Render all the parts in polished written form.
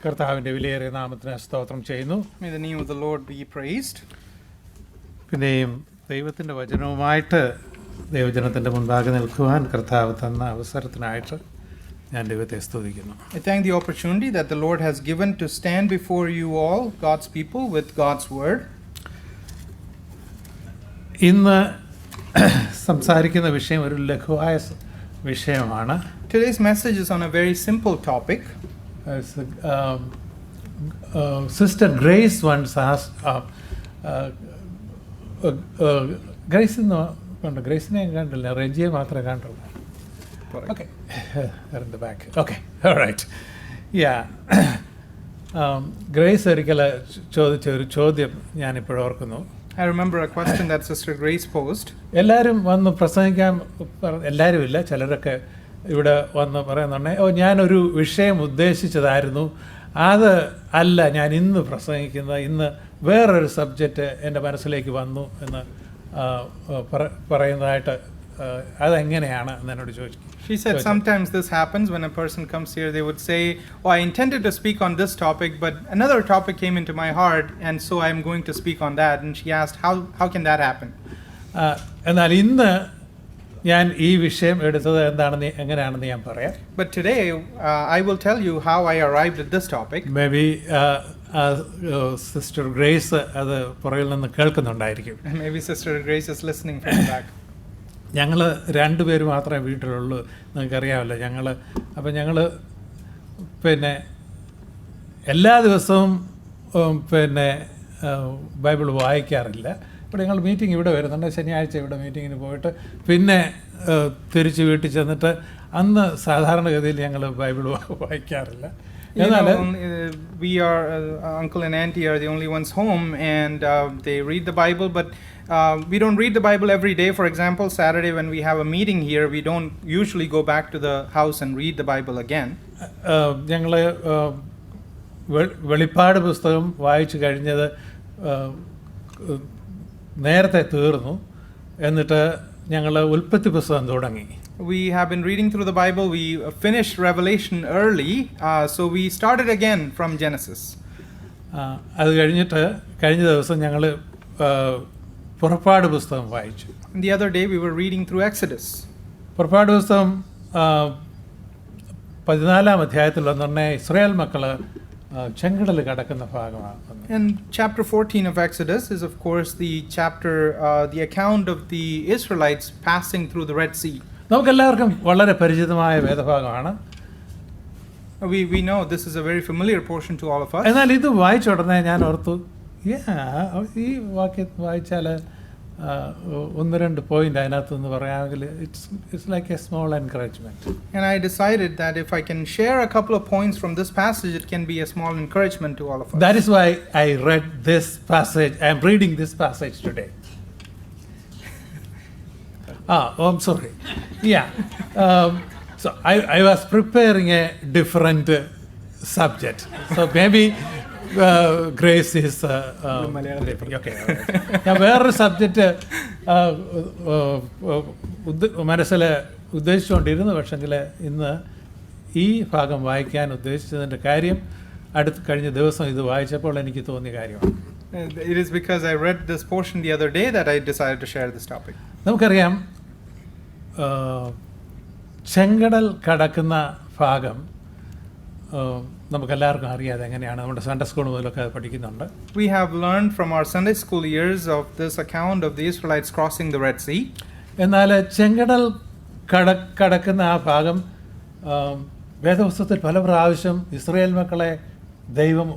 കർത്താവിൻ്റെ വിലയേറിയ നാമത്തിന് സ്തോത്രം ചെയ്യുന്നു. May the name of the Lord be praised. പിന്നെയും ദൈവത്തിൻ്റെ വചനവുമായിട്ട് ദൈവജനത്തിൻ്റെ മുൻപാകെ നിൽക്കുവാൻ കർത്താവ് തന്ന അവസരത്തിനായിട്ട് ഞാൻ ദൈവത്തെ സ്തുതിക്കുന്നു. I thank the opportunity that the Lord has given to stand before you all, God's people, with God's word. ഇന്ന് സംസാരിക്കുന്ന വിഷയം ഒരു ലഘുവായ വിഷയമാണ്. Today's message is on a very simple topic. Sister Grace once asked, Grace കണ്ടു, ഗ്രേസിനെ കണ്ടില്ല, റെജിയെ മാത്രമേ കണ്ടുള്ളൂ. Okay, in the back. Okay, all right. Yeah. Grace ഒരിക്കൽ ചോദിച്ച ഒരു ചോദ്യം ഞാനിപ്പോഴും ഓർക്കുന്നു. I remember a question that Sister Grace posed. എല്ലാവരും വന്ന് പ്രസംഗിക്കാൻ, എല്ലാവരും ഇല്ല, ചിലരൊക്കെ ഇവിടെ വന്ന് പറയുന്നുണ്ട്, ഞാനൊരു വിഷയം ഉദ്ദേശിച്ചതായിരുന്നു, അത് അല്ല ഞാൻ ഇന്ന് പ്രസംഗിക്കുന്നത്, ഇന്ന് വേറൊരു സബ്ജക്റ്റ് എൻ്റെ മനസ്സിലേക്ക് വന്നു എന്ന് പറയുന്നതായിട്ട് അതെങ്ങനെയാണ് എന്ന് എന്നോട് ചോദിച്ചു. She said sometimes this happens when a person comes here. They would say, I intended to speak on this topic, but another topic came into my heart, and so I'm going to speak on that. And she asked, how can that happen? എന്നാൽ ഇന്ന് ഞാൻ ഈ വിഷയം എടുത്തത് എന്താണെന്ന് എങ്ങനെയാണെന്ന് ഞാൻ പറയാം. But today I will tell you how I arrived at this topic. Maybe Sister Grace അത് പുറകിൽ നിന്ന് കേൾക്കുന്നുണ്ടായിരിക്കും. Maybe Sister Grace is listening from the back. ഞങ്ങൾ രണ്ടുപേര് മാത്രമേ വീട്ടിലുള്ളൂ, നിങ്ങൾക്കറിയാമല്ലോ. ഞങ്ങൾ പിന്നെ എല്ലാ ദിവസവും ബൈബിൾ വായിക്കാറില്ല. ഇപ്പോൾ ഞങ്ങൾ മീറ്റിംഗ് ഇവിടെ വരുന്നുണ്ട്, ശനിയാഴ്ച ഇവിടെ മീറ്റിങ്ങിന് പോയിട്ട് പിന്നെ തിരിച്ച് വീട്ടിൽ ചെന്നിട്ട് അന്ന് സാധാരണഗതിയിൽ ഞങ്ങൾ ബൈബിൾ വായിക്കാറില്ല. We are uncle and auntie are the only ones home, and they read the Bible, but we don't read the Bible every day. For example, Saturday when we have a meeting here, we don't usually go back to the house and read the Bible again. ഞങ്ങൾ വെളിപ്പാട് പുസ്തകം വായിച്ചു കഴിഞ്ഞത് നേരത്തെ തീർന്നു, എന്നിട്ട് ഞങ്ങൾ ഉൽപ്പത്തി പുസ്തകം തുടങ്ങി. We have been reading through the Bible. We finished Revelation early, so we started again from Genesis. അത് കഴിഞ്ഞിട്ട് കഴിഞ്ഞ ദിവസം ഞങ്ങൾ പുറപ്പാട് പുസ്തകം വായിച്ചു. And the other day we were reading through Exodus. പുറപ്പാട് പുസ്തകം 14-ാം അധ്യായത്തിൽ വന്നുടനെ ഇസ്രായേൽ മക്കള് ചെങ്കടൽ കടക്കുന്ന ഭാഗമാണ്. And chapter 14 of Exodus is of course the chapter, the account of the Israelites passing through the Red Sea. നമുക്കെല്ലാവർക്കും വളരെ പരിചിതമായ വേദഭാഗമാണ്. We know this is a very familiar portion to all of us. എന്നാൽ ഇത് വായിച്ച ഉടനെ ഞാൻ ഓർത്തു, ഈ വാക്യം വായിച്ചാൽ ഒന്ന് രണ്ട് പോയിന്റ് അതിനകത്തുനിന്ന് പറയാമെങ്കിൽ it's like a small encouragement. And I decided that if I can share a couple of points from this passage, it can be a small encouragement to all of us. That is why I read this passage. I am reading this passage today. I'm sorry. Yeah. So I was preparing a different subject. So maybe Grace is okay. ഞാൻ വേറൊരു subject മനസ്സിൽ ഉദ്ദേശിച്ചുകൊണ്ടിരുന്നു, പക്ഷെങ്കിൽ ഇന്ന് ഈ ഭാഗം വായിക്കാൻ ഉദ്ദേശിച്ചതിൻ്റെ കാര്യം കഴിഞ്ഞ ദിവസം ഇത് വായിച്ചപ്പോൾ എനിക്ക് തോന്നിയ കാര്യമാണ്. It is because I read this portion the other day that I decided to share this topic. നമുക്കറിയാം, ചെങ്കടൽ കടക്കുന്ന ഭാഗം നമുക്കെല്ലാവർക്കും അറിയാതെ എങ്ങനെയാണ്, നമ്മുടെ സൺഡേ സ്കൂൾ മുതലൊക്കെ പഠിക്കുന്നുണ്ട്. We have learned from our Sunday school years of this account of the Israelites crossing the Red Sea. എന്നാൽ ചെങ്കടൽ കടക്കുന്ന ആ ഭാഗം വേദപുസ്തകത്തിൽ പല പ്രാവശ്യം ഇസ്രായേൽ മക്കളെ ദൈവം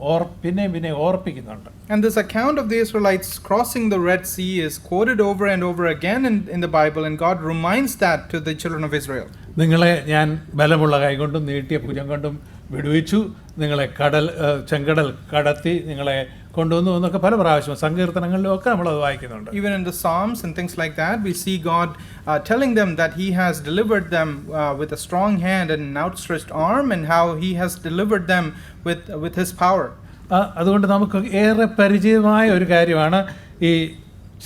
പിന്നെ ഓർപ്പിക്കുന്നുണ്ട്. And this account of the Israelites crossing the Red Sea is quoted over and over again in the Bible, and God reminds that to the children of Israel. നിങ്ങളെ ഞാൻ ബലമുള്ള കൈകൊണ്ടും നീട്ടിയ ഭുജം കൊണ്ടും വിടുവിച്ചു, നിങ്ങളെ ചെങ്കടൽ കടത്തി നിങ്ങളെ കൊണ്ടുവന്നു എന്നൊക്കെ പല പ്രാവശ്യം സങ്കീർത്തനങ്ങളിലും ഒക്കെ നമ്മളത് വായിക്കുന്നുണ്ട്. Even in the Psalms and things like that, we see God telling them that He has delivered them with a strong hand and an outstretched arm, and how He has delivered them with His power. അതുകൊണ്ട് നമുക്ക് ഏറെ പരിചയമായ ഒരു കാര്യമാണ് ഈ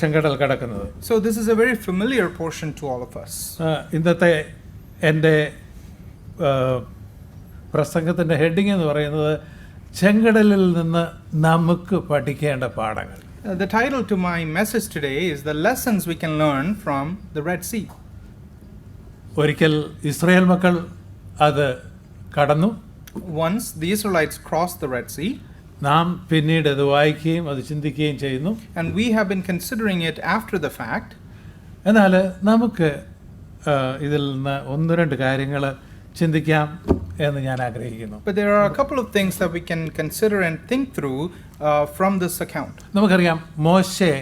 ചെങ്കടൽ കടക്കുന്നത്. So this is a very familiar portion to all of us. ഇന്നത്തെ എൻ്റെ പ്രസംഗത്തിൻ്റെ ഹെഡിങ് എന്ന് പറയുന്നത് ചെങ്കടലിൽ നിന്ന് നമുക്ക് പഠിക്കേണ്ട പാഠങ്ങൾ. The title to my message today is the lessons we can learn from the Red Sea. ഒരിക്കൽ ഇസ്രായേൽ മക്കൾ അത് കടന്നു. Once the Israelites crossed the Red Sea, നാം പിന്നീട് അത് വായിക്കുകയും അത് ചിന്തിക്കുകയും ചെയ്യുന്നു. and we have been considering it after the fact. എന്നാൽ നമുക്ക് ഇതിൽ നിന്ന് ഒന്ന് രണ്ട് കാര്യങ്ങൾ ചിന്തിക്കാം എന്ന് ഞാൻ ആഗ്രഹിക്കുന്നു. But there are a couple of things that we can consider and think through from this account. നമുക്കറിയാം മോശെ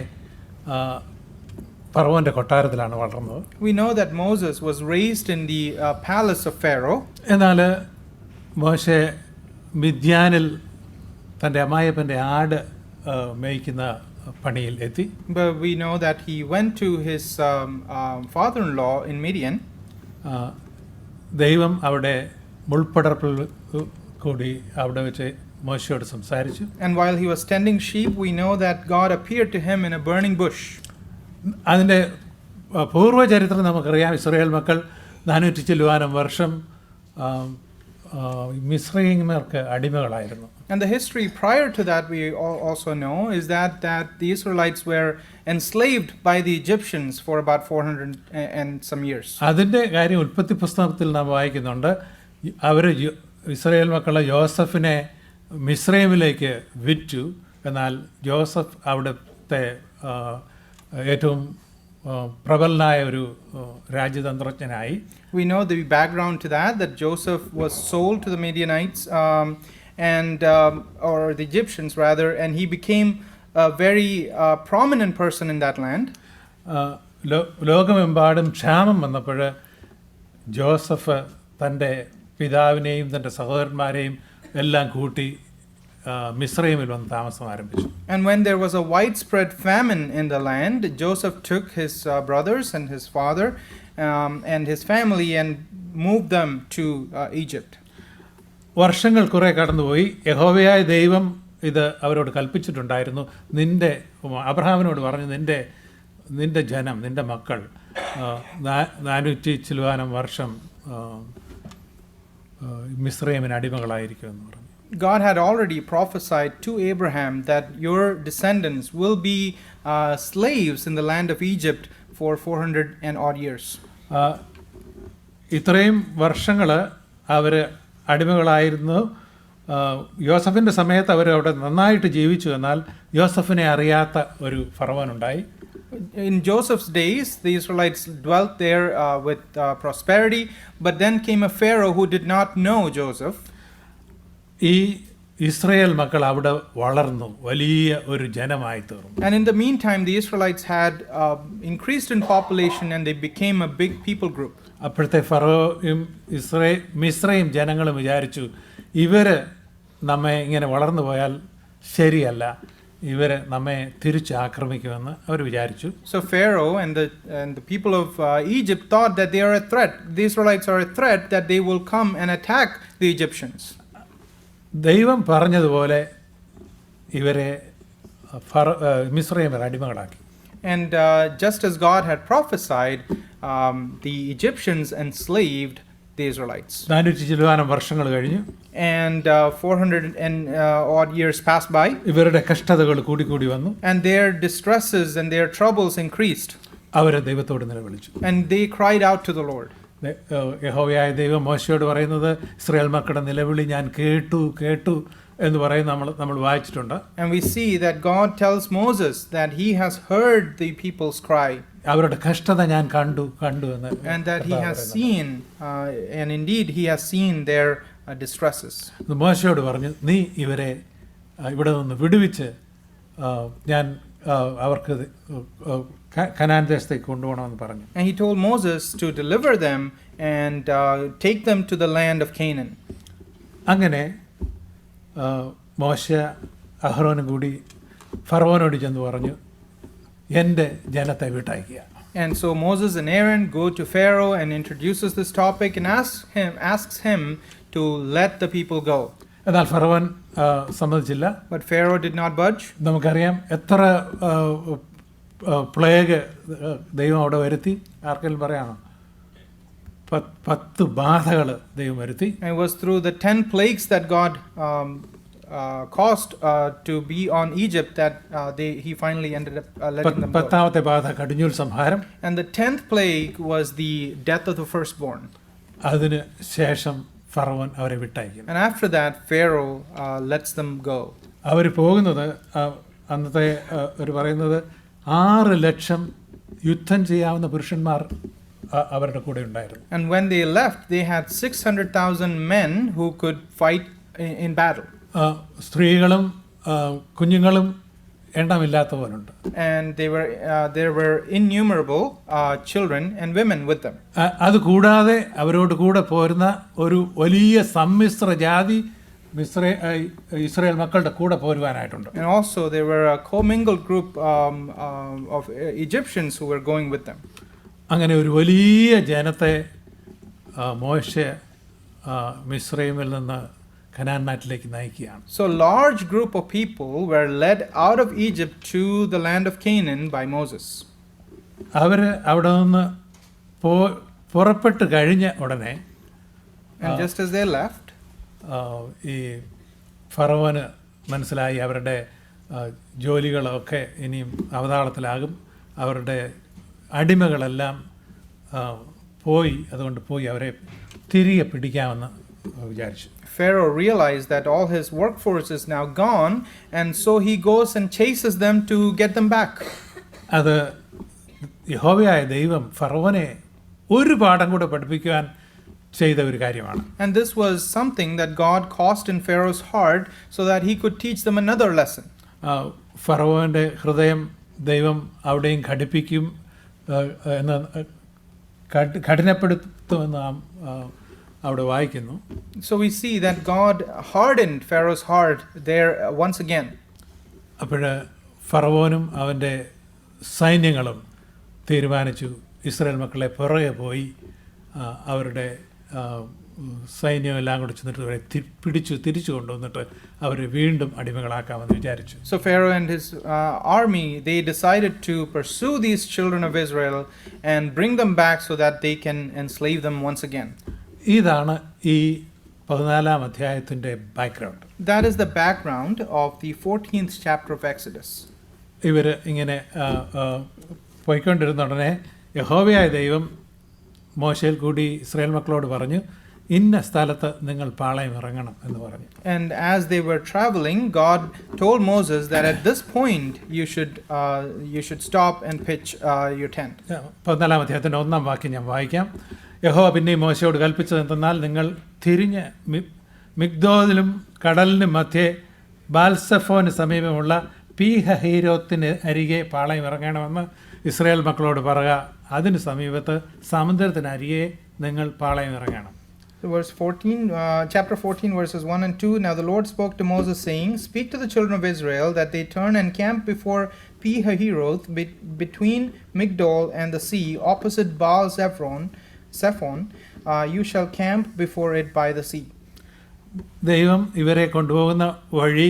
ഫറവോന്റെ കൊട്ടാരത്തിലാണ് വളർന്നത്. We know that Moses was raised in the palace of Pharaoh. എന്നാൽ മോശെ മിദ്യാനിൽ തൻ്റെ അമ്മായപ്പൻ്റെ ആട് മേയ്ക്കുന്ന പണിയിൽ എത്തി. But we know that he went to his father-in-law in Midian. ദൈവം അവിടെ മുൾപ്പടർപ്പിൽ കൂടി അവിടെ വെച്ച് മോശയോട് സംസാരിച്ചു. And while he was tending sheep, we know that God appeared to him in a burning bush. അതിൻ്റെ പൂർവ്വചരിത്രം നമുക്കറിയാം. ഇസ്രായേൽ മക്കൾ 400 ചില്ലുവാനം വർഷം മിസ്രയീമ്യർക്ക് അടിമകളായിരുന്നു. And the history prior to that we also know is that the Israelites were enslaved by the Egyptians for about 400 and some years. അതിൻ്റെ കാര്യം ഉൽപ്പത്തി പുസ്തകത്തിൽ നാം വായിക്കുന്നുണ്ട്. അവർ ഇസ്രായേൽ മക്കളെ യോസഫിനെ മിസ്രൈമിലേക്ക് വിറ്റു. എന്നാൽ ജോസഫ് അവിടുത്തെ ഏറ്റവും പ്രബലനായ ഒരു രാജ്യതന്ത്രജ്ഞനായി. We know the background to that Joseph was sold to the Midianites or the Egyptians rather, and he became a very prominent person in that land. ലോകമെമ്പാടും ക്ഷാമം വന്നപ്പോൾ ജോസഫ് തൻ്റെ പിതാവിനെയും തൻ്റെ സഹോദരന്മാരെയും എല്ലാം കൂട്ടി മിസ്രൈമിൽ വന്ന് താമസം ആരംഭിച്ചു. And when there was a widespread famine in the land, Joseph took his brothers and his father and his family and moved them to Egypt. വർഷങ്ങൾ കുറെ കടന്നുപോയി. യഹോവയായ ദൈവം ഇത് അവരോട് കൽപ്പിച്ചിട്ടുണ്ടായിരുന്നു. അബ്രഹാമിനോട് പറഞ്ഞു, നിന്റെ ജനം, നിന്റെ മക്കൾ 400 ചില്ലുവാനം വർഷം മിസ്രൈമിന് അടിമകളായിരിക്കുമെന്ന് പറഞ്ഞു. God had already prophesied to Abraham that your descendants will be slaves in the land of Egypt for 400 and odd years. ഇത്രയും വർഷങ്ങൾ അവർ അടിമകളായിരുന്നു. യോസഫിൻ്റെ സമയത്ത് അവർ അവിടെ നന്നായിട്ട് ജീവിച്ചു. എന്നാൽ യോസഫിനെ അറിയാത്ത ഒരു ഫറവോനുണ്ടായി. In Joseph's days, the Israelites dwelt there with prosperity, but then came a Pharaoh who did not know Joseph. ഈ ഇസ്രായേൽ മക്കൾ അവിടെ വളർന്നു വലിയ ഒരു ജനമായി തീർന്നു. And in the meantime, the Israelites had increased in population and they became a big people group. അപ്പോഴത്തെ ഫറോയും മിസ്രൈം ജനങ്ങളും വിചാരിച്ചു, ഇവര് നമ്മെ ഇങ്ങനെ വളർന്നു പോയാൽ ശരിയല്ല, ഇവര് നമ്മെ തിരിച്ച് ആക്രമിക്കുമെന്ന് അവർ വിചാരിച്ചു. So Pharaoh and the people of Egypt thought that they are a threat. The Israelites are a threat, that they will come and attack the Egyptians. ദൈവം പറഞ്ഞതുപോലെ ഇവരെ മിസ്രൈമിൽ അടിമകളാക്കി. And just as God had prophesied, the Egyptians enslaved the Israelites. 400 ചില്ലുവാനം വർഷങ്ങൾ കഴിഞ്ഞു. And 400 and odd years passed by. ഇവരുടെ കഷ്ടതകൾ കൂടി വന്നു. And their distresses and their troubles increased. അവർ ദൈവത്തോട് നിലവിളിച്ചു. And they cried out to the Lord. യഹോവയായ ദൈവം മോശയോട് പറയുന്നത്, ഇസ്രായേൽ മക്കളുടെ നിലവിളി ഞാൻ കേട്ടു എന്ന് പറയും നമ്മൾ വായിച്ചിട്ടുണ്ട്. And we see that God tells Moses that he has heard the people's cry. അവരുടെ കഷ്ടത ഞാൻ കണ്ടു എന്ന്. And that he has seen, and indeed he has seen their distresses. മോശയോട് പറഞ്ഞു, നീ ഇവരെ ഇവിടെ നിന്ന് വിടുവിച്ച് ഞാൻ അവർക്ക് കനാൻ ദേശത്തേക്ക് കൊണ്ടുപോകണമെന്ന് പറഞ്ഞു. And he told Moses to deliver them and take them to the land of Canaan. അങ്ങനെ മോശ അഹ്റോനും കൂടി ഫറവോനോട് ചെന്ന് പറഞ്ഞു, എൻ്റെ ജനത്തെ വിട്ടയക്കുക. And so Moses and Aaron go to Pharaoh and introduces this topic and asks him to let the people go. എന്നാൽ ഫറവോൻ സമ്മതിച്ചില്ല. But Pharaoh did not budge. നമുക്കറിയാം എത്ര പ്ലേഗ് ദൈവം അവിടെ വരുത്തി. ആർക്കെങ്കിലും പറയാമോ? 10 ബാധകൾ ദൈവം വരുത്തി. It was through the 10 plagues that God cost to be on Egypt that he finally ended up letting them go. പത്താമത്തെ ബാധ കടിഞ്ഞൂൽ സംഹാരം. And the 10th plague was the death of the firstborn. അതിന് ശേഷം ഫറവോൻ അവരെ വിട്ടയക്കും. And after that, Pharaoh lets them go. അവർ പോകുന്നത് അന്നത്തെ ഒരു പറയുന്നത് 6 ലക്ഷം യുദ്ധം ചെയ്യാവുന്ന പുരുഷന്മാർ അവരുടെ കൂടെ ഉണ്ടായിരുന്നു. And when they left, they had 600,000 men who could fight in battle. സ്ത്രീകളും കുഞ്ഞുങ്ങളും എണ്ണമില്ലാത്ത പോലുണ്ട്. And there were innumerable children and women with them. അതുകൂടാതെ അവരോട് കൂടെ പോരുന്ന ഒരു വലിയ സമ്മിശ്ര ജാതി ഇസ്രായേൽ മക്കളുടെ കൂടെ പോരുവാനായിട്ടുണ്ട്. And also there were a commingled group of Egyptians who were going with them. അങ്ങനെ ഒരു വലിയ ജനത്തെ മോശെ മിസ്രൈമിൽ നിന്ന് കനാൻ നാട്ടിലേക്ക് നയിക്കുകയാണ്. So large group of people were led out of Egypt to the land of Canaan by Moses. അവർ അവിടെ നിന്ന് പുറപ്പെട്ട് കഴിഞ്ഞ ഉടനെ And just as they left, ഈ ഫറവോന് മനസ്സിലായി അവരുടെ ജോലികളൊക്കെ ഇനിയും അവതാളത്തിലാകും, അവരുടെ അടിമകളെല്ലാം അതുകൊണ്ട് പോയി അവരെ തിരികെ പിടിക്കാമെന്ന് വിചാരിച്ചു. Pharaoh realized that all his workforce is now gone, and so he goes and chases them to get them back. അത് യഹോവയായ ദൈവം ഫറവോനെ ഒരു പാഠം കൂടെ പഠിപ്പിക്കുവാൻ ചെയ്ത ഒരു കാര്യമാണ്. And this was something that God caused in Pharaoh's heart so that he could teach them another lesson. ഫറവോന്റെ ഹൃദയം ദൈവം അവിടെയും ഘടിപ്പിക്കും എന്ന് കഠിനപ്പെടുത്തുമെന്ന് നാം അവിടെ വായിക്കുന്നു. So we see that God hardened Pharaoh's heart there once again. അപ്പോൾ ഫറവോനും അവൻ്റെ സൈന്യങ്ങളും തീരുമാനിച്ചു ഇസ്രായേൽ മക്കളെ പുറകെ പോയി അവരുടെ സൈന്യം എല്ലാം കൂടി ചെന്നിട്ട് അവരെ തിരിച്ചു കൊണ്ടുവന്നിട്ട് അവരെ വീണ്ടും അടിമകളാക്കാമെന്ന് വിചാരിച്ചു. So Pharaoh and his army, they decided to pursue these children of Israel and bring them back so that they can enslave them once again. ഇതാണ് ഈ 14-ാം അധ്യായത്തിൻ്റെ background. That is the background of the 14th chapter of Exodus. ഇവർ ഇങ്ങനെ പോയിക്കൊണ്ടിരുന്ന ഉടനെ യഹോവയായ ദൈവം മോശയിൽ കൂടി ഇസ്രായേൽ മക്കളോട് പറഞ്ഞു, ഇന്ന സ്ഥലത്ത് നിങ്ങൾ പാളയം ഇറങ്ങണം എന്ന് പറഞ്ഞു. And as they were traveling, God told Moses that at this point you should stop and pitch your tent. 14-ാം അധ്യായത്തിൻ്റെ 1-ാം വാക്യം ഞാൻ വായിക്കാം. യഹോവ പിന്നെ മോശയോട് കൽപ്പിച്ചത് എന്തെന്നാൽ, നിങ്ങൾ തിരിഞ്ഞ് മിഗ്ദോദിലും കടലിനും മധ്യേ ബാൽസഫോന് സമീപമുള്ള പീഹഹീരോത്തിന് അരികെ പാളയം ഇറങ്ങണമെന്ന് ഇസ്രായേൽ മക്കളോട് പറയുക. അതിന് സമീപത്ത് സമുദ്രത്തിനരികെ നിങ്ങൾ പാളയം ഇറങ്ങണം. Verse 14, chapter 14, verses 1 and 2. Now the Lord spoke to Moses, saying, Speak to the children of Israel that they turn and camp before Pi-hahiroth, between Migdol and the sea, opposite Baal-Zephon. You shall camp before it by the sea. ദൈവം ഇവരെ കൊണ്ടുപോകുന്ന വഴി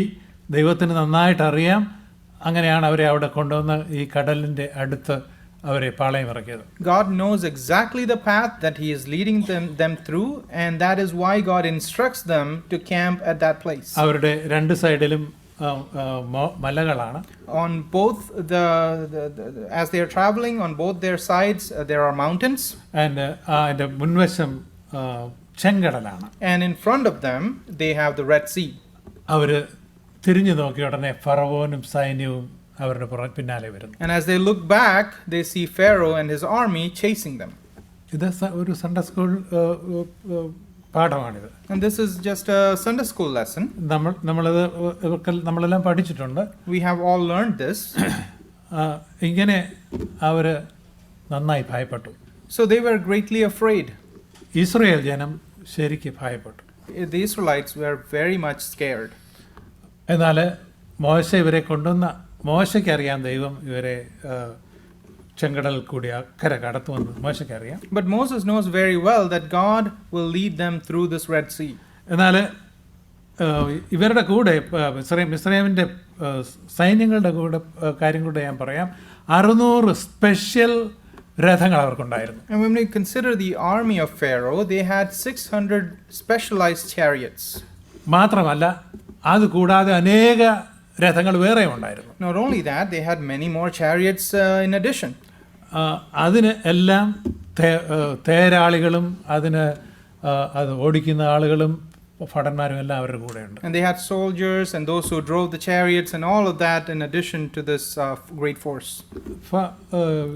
ദൈവത്തിന് നന്നായിട്ട് അറിയാം. അങ്ങനെയാണ് അവരെ അവിടെ കൊണ്ടുവന്ന് ഈ കടലിൻ്റെ അടുത്ത് അവരെ പാളയം ഇറക്കിയത്. God knows exactly the path that he is leading them through, and that is why God instructs them to camp at that place. അവരുടെ രണ്ട് സൈഡിലും മലകളാണ്. On both as they are traveling, on both their sides there are mountains. And അതിൻ്റെ മുൻവശം ചെങ്കടലാണ്. And in front of them they have the Red Sea. അവർ തിരിഞ്ഞു നോക്കിയ ഉടനെ ഫറവോനും സൈന്യവും അവരുടെ പിന്നാലെ വരുന്നു. And as they look back, they see Pharaoh and his army chasing them. ഇത് ഒരു സൺഡേ സ്കൂൾ പാഠമാണിത്. And this is just a Sunday school lesson. നമ്മളെല്ലാം പഠിച്ചിട്ടുണ്ട്. We have all learned this. ഇങ്ങനെ അവർ നന്നായി ഭയപ്പെട്ടു. So they were greatly afraid. Israel ജനം ശരിക്കും ഭയപ്പെട്ടു. The Israelites were very much scared. എന്നാൽ മോശ ഇവരെ കൊണ്ടുവന്ന മോശയ്ക്കറിയാം ദൈവം ഇവരെ ചെങ്കടൽ കൂടി അക്കരെ കടത്തുമെന്ന് മോശയ്ക്കറിയാം. But Moses knows very well that God will lead them through this Red Sea. എന്നാൽ ഇവരുടെ കൂടെ മിസ്രൈമിൻ്റെ സൈന്യങ്ങളുടെ കൂടെ കാര്യം കൂടെ ഞാൻ പറയാം. 600 special രഥങ്ങൾ അവർക്കുണ്ടായിരുന്നു. And when we consider the army of Pharaoh, they had 600 specialized chariots. മാത്രമല്ല അതുകൂടാതെ അനേക രഥങ്ങൾ വേറെയും ഉണ്ടായിരുന്നു. Not only that, they had many more chariots in addition. അതിന് എല്ലാം തേരാളികളും അതിന് അത് ഓടിക്കുന്ന ആളുകളും ഭടന്മാരും എല്ലാം അവരുടെ കൂടെയുണ്ട്. And they had soldiers and those who drove the chariots and all of that in addition to this great force.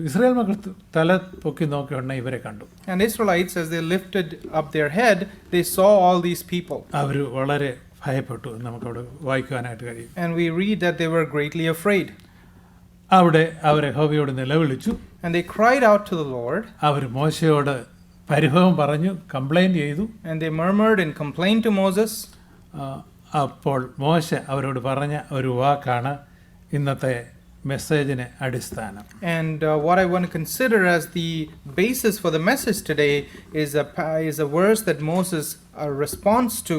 Israel മക്കൾ തല പൊക്കി നോക്കിയുടനെ ഇവരെ കണ്ടു. And Israelites, as they lifted up their head, they saw all these people. അവർ വളരെ ഭയപ്പെട്ടു എന്ന് നമുക്കവിടെ വായിക്കുവാനായിട്ട് കഴിയും. And we read that they were greatly afraid. അവിടെ അവർ യഹോവയോട് നിലവിളിച്ചു. And they cried out to the Lord. അവർ മോശയോട് പരിഭവം പറഞ്ഞു, കംപ്ലൈൻറ്റ് ചെയ്തു. And they murmured and complained to Moses. അപ്പോൾ മോശ അവരോട് പറഞ്ഞ ഒരു വാക്കാണ് ഇന്നത്തെ മെസ്സേജിന് അടിസ്ഥാനം. And what I want to consider as the basis for the message today is a verse that Moses responds to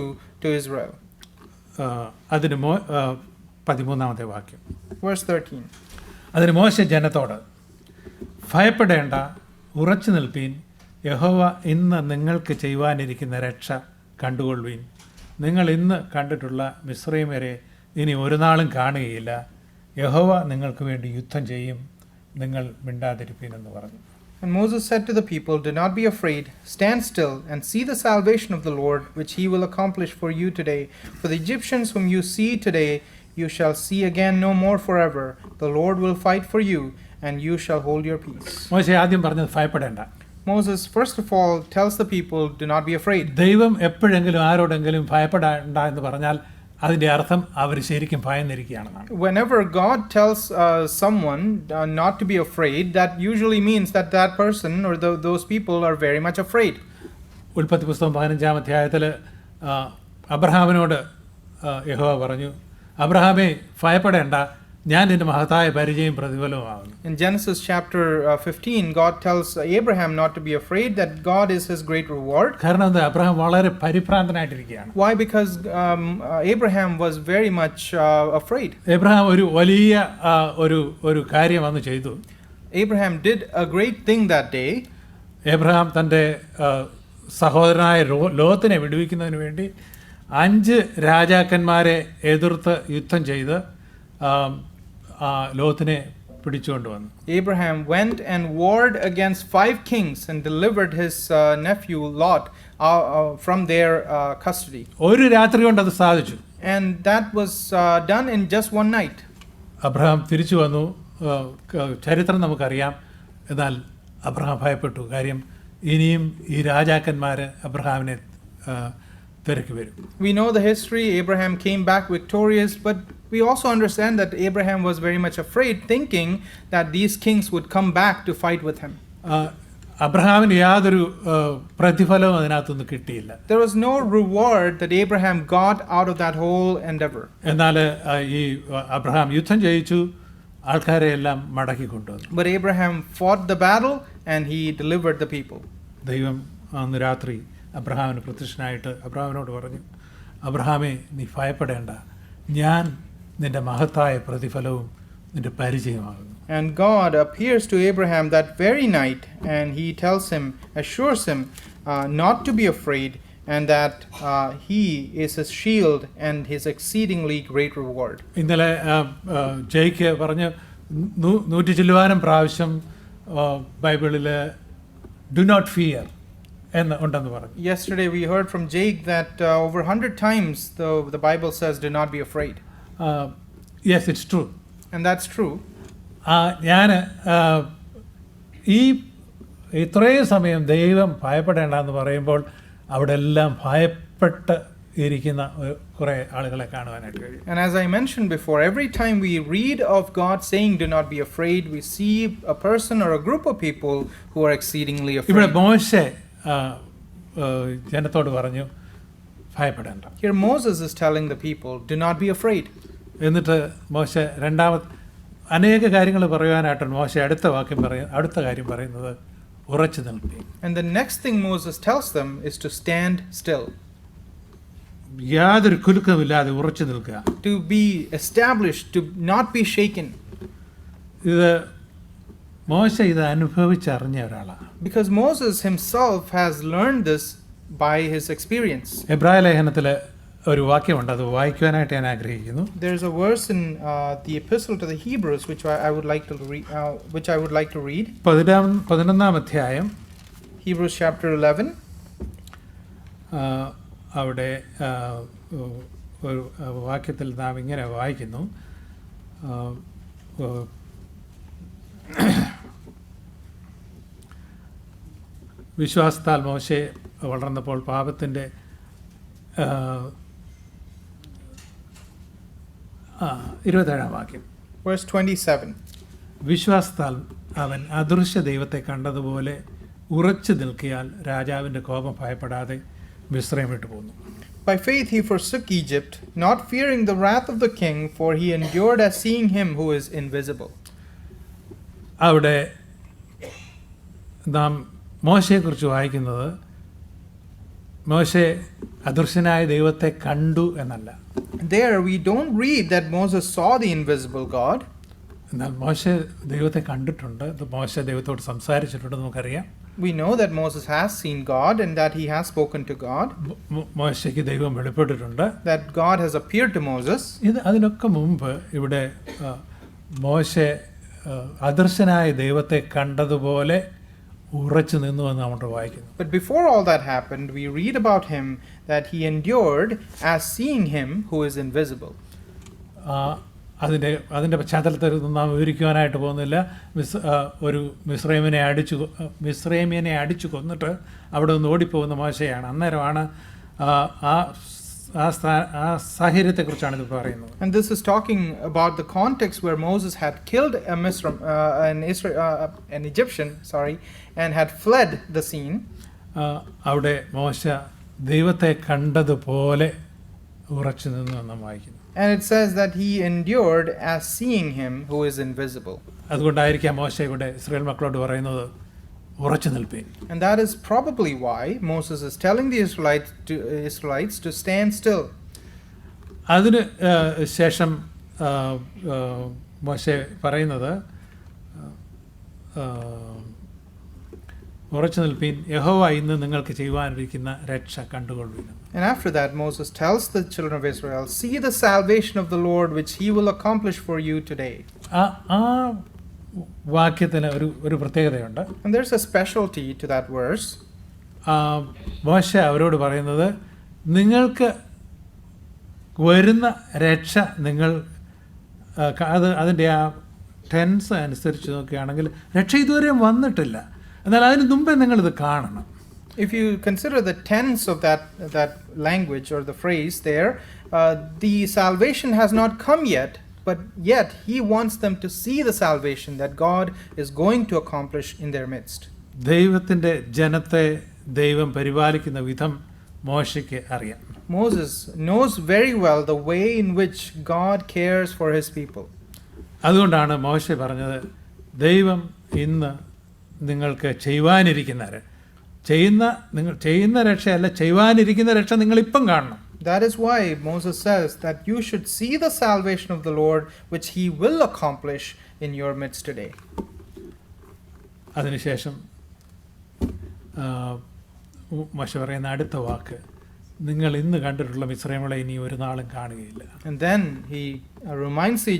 Israel. അതിന് 13ാമത്തെ വാക്യം. Verse 13. അതിന് മോശ ജനത്തോട്, ഭയപ്പെടേണ്ട, ഉറച്ചു നിൽപ്പീൻ, യഹോവ ഇന്ന് നിങ്ങൾക്ക് ചെയ്യുവാനിരിക്കുന്ന രക്ഷ കണ്ടുകൊള്ളുവീൻ. നിങ്ങൾ ഇന്ന് കണ്ടിട്ടുള്ള മിസ്രയീമ്യരെ ഇനി ഒരു നാളും കാണുകയില്ല. യഹോവ നിങ്ങൾക്ക് വേണ്ടി യുദ്ധം ചെയ്യും, നിങ്ങൾ മിണ്ടാതിരിപ്പീൻ എന്ന് പറഞ്ഞു. And Moses said to the people, "Do not be afraid, stand still and see the salvation of the Lord, which he will accomplish for you today. For the Egyptians whom you see today, you shall see again no more forever. The Lord will fight for you, and you shall hold your peace." മോശ ആദ്യം പറഞ്ഞത് ഭയപ്പെടേണ്ട. Moses first of all tells the people, "Do not be afraid." ദൈവം എപ്പോഴെങ്കിലും ആരോടെങ്കിലും ഭയപ്പെടേണ്ട എന്ന് പറഞ്ഞാൽ അതിൻ്റെ അർത്ഥം അവർ ശരിക്കും ഭയന്നിരിക്കുകയാണെന്നാണ്. Whenever God tells someone not to be afraid, that usually means that that person or those people are very much afraid. ഉൽപ്പത്തി പുസ്തകം 15-ാം അധ്യായത്തിൽ അബ്രഹാമിനോട് യഹോവ പറഞ്ഞു, അബ്രഹാമേ ഭയപ്പെടേണ്ട, ഞാൻ നിന്റെ മഹത്തായ പരിചയം പ്രതിഫലവുമാകുന്നു. In Genesis chapter 15, God tells Abraham not to be afraid, that God is his great reward. കാരണം എന്താ, അബ്രഹാം വളരെ പരിഭ്രാന്തനായിട്ടിരിക്കുകയാണ്. Why? Because Abraham was very much afraid. Abraham ഒരു വലിയ ഒരു കാര്യം വന്ന് ചെയ്തു. Abraham did a great thing that day. Abraham തൻ്റെ സഹോദരനായ ലോത്തിനെ വിടുവിക്കുന്നതിന് വേണ്ടി 5 രാജാക്കന്മാരെ എതിർത്ത് യുദ്ധം ചെയ്ത് ലോത്തിനെ പിടിച്ചുകൊണ്ട് വന്നു. Abraham went and warred against 5 kings and delivered his nephew Lot from their custody. ഒരു രാത്രി കൊണ്ട് അത് സാധിച്ചു. And that was done in just one night. Abraham തിരിച്ചു വന്നു. ചരിത്രം നമുക്കറിയാം. എന്നാൽ അബ്രഹാം ഭയപ്പെട്ടു. കാര്യം ഇനിയും ഈ രാജാക്കന്മാർ അബ്രഹാമിനെ തിരക്കി വരും. We know the history. Abraham came back victorious, but we also understand that Abraham was very much afraid, thinking that these kings would come back to fight with him. അബ്രഹാമിന് യാതൊരു പ്രതിഫലവും അതിനകത്തൊന്നും കിട്ടിയില്ല. There was no reward that Abraham got out of that whole endeavor. എന്നാൽ ഈ Abraham യുദ്ധം ജയിച്ചു, ആൾക്കാരെ എല്ലാം മടക്കി കൊണ്ടുവന്നു. But Abraham fought the battle and he delivered the people. ദൈവം അന്ന് രാത്രി അബ്രഹാമിന് പ്രത്യക്ഷനായിട്ട് അബ്രഹാമിനോട് പറഞ്ഞു, അബ്രഹാമേ നീ ഭയപ്പെടേണ്ട, ഞാൻ നിന്റെ മഹത്തായ പ്രതിഫലവും നിന്റെ പരിചയമാകുന്നു. And God appears to Abraham that very night, and he assures him not to be afraid, and that he is his shield and his exceedingly great reward. ഇന്നലെ ജയ്ക്ക് പറഞ്ഞ് 100 ചില്ലുവാനം പ്രാവശ്യം ബൈബിളിൽ ഡു നോട്ട് ഫിയർ എന്ന് ഉണ്ടെന്ന് പറഞ്ഞു. Yesterday we heard from Jake that over 100 times the Bible says, "Do not be afraid." Yes, it's true. And that's true. ഞാൻ ഈ ഇത്രയും സമയം ദൈവം ഭയപ്പെടേണ്ടെന്ന് പറയുമ്പോൾ അവിടെ എല്ലാം ഭയപ്പെട്ട് ഇരിക്കുന്ന കുറേ ആളുകളെ കാണുവാനായിട്ട് കഴിയും. And as I mentioned before, every time we read of God saying, "Do not be afraid," we see a person or a group of people who are exceedingly afraid. ഇവിടെ മോശെ ജനത്തോട് പറഞ്ഞു, ഭയപ്പെടേണ്ട. Here Moses is telling the people, "Do not be afraid." എന്നിട്ട് മോശ അനേക കാര്യങ്ങൾ പറയുവാനായിട്ടാണ് മോശ അടുത്ത കാര്യം പറയുന്നത്, ഉറച്ചു നിൽക്കുക. And the next thing Moses tells them is to stand still. യാതൊരു കുലുക്കമില്ലാതെ ഉറച്ചു നിൽക്കുക. To be established, to not be shaken. ഇത് മോശ ഇത് അനുഭവിച്ചറിഞ്ഞ ഒരാളാണ്. Because Moses himself has learned this by his experience. എബ്രായ ലേഖനത്തിൽ ഒരു വാക്യമുണ്ട്, അത് വായിക്കുവാനായിട്ട് ഞാൻ ആഗ്രഹിക്കുന്നു. There's a verse in the Epistle to the Hebrews which I would like to read. 11-ാം അധ്യായം, Hebrews chapter 11. അവിടെ ഒരു വാക്യത്തിൽ നാം ഇങ്ങനെ വായിക്കുന്നു. വിശ്വാസത്താൽ മോശെ വളർന്നപ്പോൾ പാപത്തിൻ്റെ 27-ാം വാക്യം, Verse 27. വിശ്വാസത്താൽ അവൻ അദൃശ്യ ദൈവത്തെ കണ്ടതുപോലെ ഉറച്ചു നിൽക്കിയാൽ രാജാവിൻ്റെ കോപം ഭയപ്പെടാതെ മിസ്രയീം വിട്ടു പോന്നു. By faith he forsook Egypt, not fearing the wrath of the king, for he endured as seeing him who is invisible. അവിടെ നാം മോശയെക്കുറിച്ച് വായിക്കുന്നത് മോശെ അദൃശ്യനായ ദൈവത്തെ കണ്ടു എന്നല്ല. There we don't read that Moses saw the invisible God. എന്നാൽ മോശെ ദൈവത്തെ കണ്ടിട്ടുണ്ട്, മോശെ ദൈവത്തോട് സംസാരിച്ചിട്ടുണ്ട്, നമുക്കറിയാം. We know that Moses has seen God and that he has spoken to God. മോശയ്ക്ക് ദൈവം വെളിപ്പെട്ടിട്ടുണ്ട്. That God has appeared to Moses. അതിനൊക്കെ മുമ്പ് ഇവിടെ മോശെ അദൃശ്യനായ ദൈവത്തെ കണ്ടതുപോലെ ഉറച്ചു നിന്നു എന്ന് നമ്മൾ വായിക്കുന്നു. But before all that happened, we read about him that he endured as seeing him who is invisible. അതിൻ്റെ പശ്ചാത്തലത്തിൽ നാം വിവരിക്കുവാനായിട്ട് പോകുന്നില്ല. ഒരു മിസ്രൈമിനെ അടിച്ചു കൊന്നിട്ട് അവിടെ നിന്ന് ഓടിപ്പോകുന്ന മോശയാണ്. അന്നേരമാണ് ആ സാഹചര്യത്തെക്കുറിച്ചാണ് ഇത് പറയുന്നത്. And this is talking about the context where Moses had killed an Egyptian, and had fled the scene. അവിടെ മോശ ദൈവത്തെ കണ്ടതുപോലെ ഉറച്ചു നിന്നു എന്ന് വായിക്കുന്നു. And it says that he endured as seeing him who is invisible. അതുകൊണ്ടായിരിക്കാം മോശ ഇവിടെ ഇസ്രായേൽ മക്കളോട് പറയുന്നത് ഉറച്ചു നിൽപ്പീൻ. And that is probably why Moses is telling the Israelites to stand still. അതിന് ശേഷം മോശ പറയുന്നത് ഉറച്ചു നിൽപ്പീൻ, യഹോവ ഇന്ന് നിങ്ങൾക്ക് ചെയ്യുവാനിരിക്കുന്ന രക്ഷ കണ്ടുകൊള്ളുവിൻ. And after that Moses tells the children of Israel, see the salvation of the Lord which he will accomplish for you today. ആ വാക്യത്തിന് ഒരു പ്രത്യേകതയുണ്ട്. And there's a specialty to that verse. മോശ അവരോട് പറയുന്നത്, നിങ്ങൾക്ക് വരുന്ന രക്ഷ നിങ്ങൾ അതിൻ്റെ ആ ടെൻസ് അനുസരിച്ച് നോക്കുകയാണെങ്കിൽ രക്ഷ ഇതുവരെ വന്നിട്ടില്ല, എന്നാൽ അതിന് മുമ്പേ നിങ്ങളിത് കാണണം. If you consider the tense of that language or the phrase there, the salvation has not come yet, but yet he wants them to see the salvation that God is going to accomplish in their midst. ദൈവത്തിൻ്റെ ജനത്തെ ദൈവം പരിപാലിക്കുന്ന വിധം മോശയ്ക്ക് അറിയാം. Moses knows very well the way in which God cares for his people. അതുകൊണ്ടാണ് മോശ പറഞ്ഞത്, ദൈവം ഇന്ന് നിങ്ങൾക്ക് നിങ്ങൾ ചെയ്യുന്ന രക്ഷയല്ല, ചെയ്യുവാനിരിക്കുന്ന രക്ഷ നിങ്ങളിപ്പം കാണണം. That is why Moses says that you should see the salvation of the Lord which he will accomplish in your midst today. അതിനുശേഷം മോശ പറയുന്ന അടുത്ത വാക്ക്, നിങ്ങൾ ഇന്ന് കണ്ടിട്ടുള്ള മിസ്രയീമിനെ ഇനി ഒരു നാളും കാണുകയില്ല. And then he reminds the